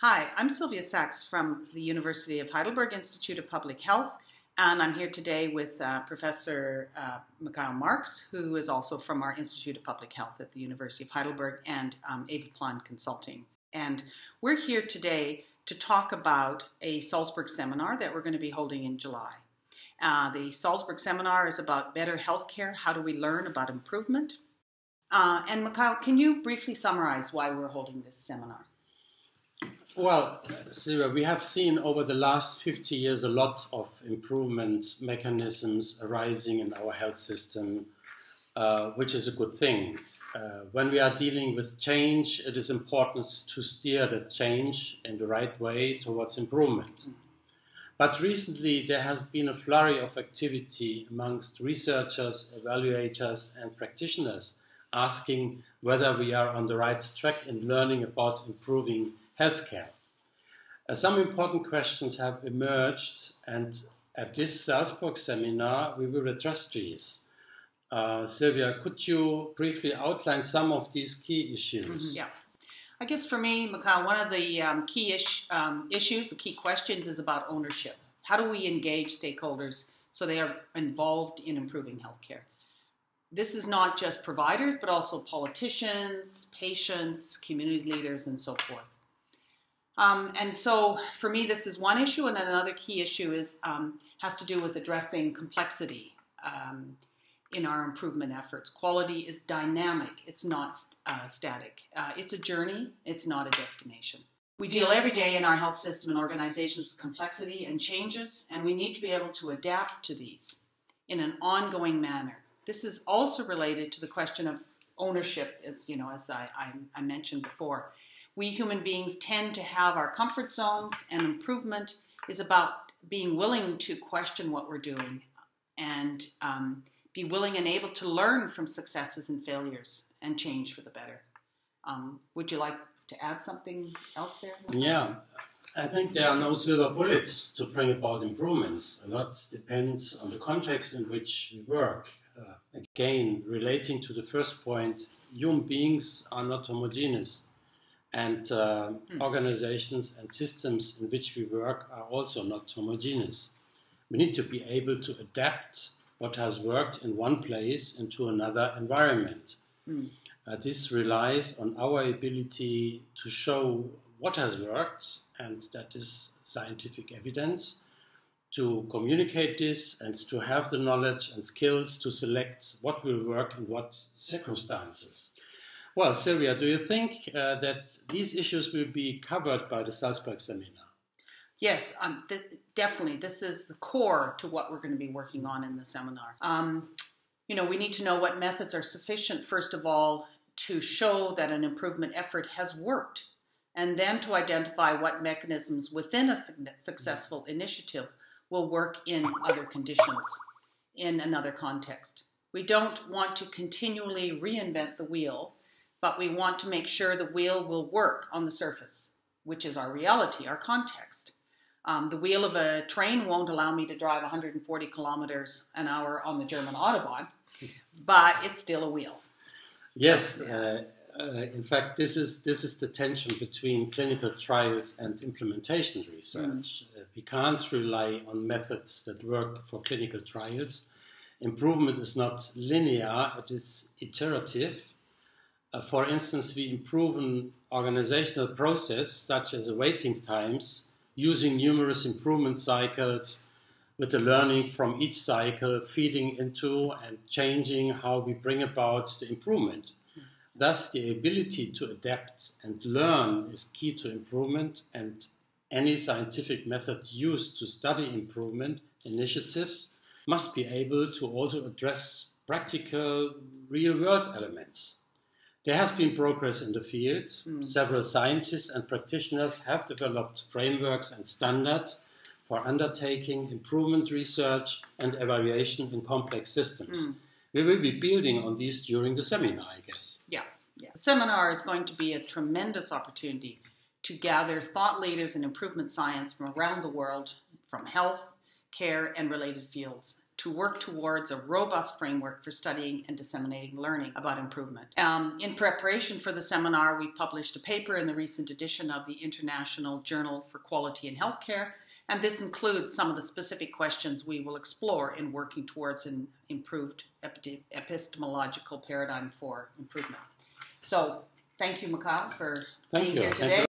Hi, I'm Sylvia Sax from the University of Heidelberg Institute of Public Health, and I'm here today with Professor Michael Marx, who is also from our Institute of Public Health at the University of Heidelberg, and Aviplan Consulting. And we're here today to talk about a Salzburg seminar that we're going to be holding in July. The Salzburg seminar is about better healthcare. How do we learn about improvement? And Michael, can you briefly summarize why we're holding this seminar? Well, Sylvia, we have seen over the last 50 years a lot of improvement mechanisms arising in our health system, which is a good thing. When we are dealing with change, it is important to steer that change in the right way towards improvement. But recently there has been a flurry of activity amongst researchers, evaluators and practitioners asking whether we are on the right track in learning about improving healthcare. Some important questions have emerged, and at this Salzburg seminar we will address these. Sylvia, could you briefly outline some of these key issues? Yeah. I guess for me, Michael, one of the key issues, the key questions is about ownership. How do we engage stakeholders so they are involved in improving healthcare? This is not just providers, but also politicians, patients, community leaders, and so forth. And so for me, this is one issue, and then another key issue has to do with addressing complexity in our improvement efforts. Quality is dynamic. It's not static. It's a journey. It's not a destination. We deal every day in our health system and organizations with complexity and changes, and we need to be able to adapt to these in an ongoing manner. This is also related to the question of ownership, as I mentioned before. We human beings tend to have our comfort zones, and improvement is about being willing to question what we're doing and be willing and able to learn from successes and failures and change for the better. Would you like to add something else there? Yeah, I think there are no silver bullets to bring about improvements. A lot depends on the context in which we work. Again, relating to the first point, human beings are not homogeneous. And organizations and systems in which we work are also not homogeneous. We need to be able to adapt what has worked in one place into another environment. This relies on our ability to show what has worked, and that is scientific evidence, to communicate this and to have the knowledge and skills to select what will work in what circumstances. Well, Sylvia, do you think that these issues will be covered by the Salzburg seminar? Yes, definitely. This is the core to what we're going to be working on in the seminar. We need to know what methods are sufficient, first of all, to show that an improvement effort has worked, and then to identify what mechanisms within a successful initiative will work in other conditions, in another context. We don't want to continually reinvent the wheel, but we want to make sure the wheel will work on the surface, which is our reality, our context. The wheel of a train won't allow me to drive 140 kilometers an hour on the German Autobahn, but it's still a wheel. Yes, in fact, this is the tension between clinical trials and implementation research. We can't rely on methods that work for clinical trials. Improvement is not linear, it is iterative. For instance, we improve an organizational process, such as waiting times, using numerous improvement cycles, with the learning from each cycle feeding into and changing how we bring about the improvement. Thus, the ability to adapt and learn is key to improvement, and any scientific method used to study improvement initiatives must be able to also address practical, real-world elements. There has been progress in the field. Several scientists and practitioners have developed frameworks and standards for undertaking improvement research and evaluation in complex systems. We will be building on these during the seminar, I guess. Yeah. The seminar is going to be a tremendous opportunity to gather thought leaders in improvement science from around the world, from health, care, and related fields, to work towards a robust framework for studying and disseminating learning about improvement. In preparation for the seminar, we published a paper in the recent edition of the International Journal for Quality in Healthcare, and this includes some of the specific questions we will explore in working towards an improved epistemological paradigm for improvement. So, thank you, Michael, for being here today.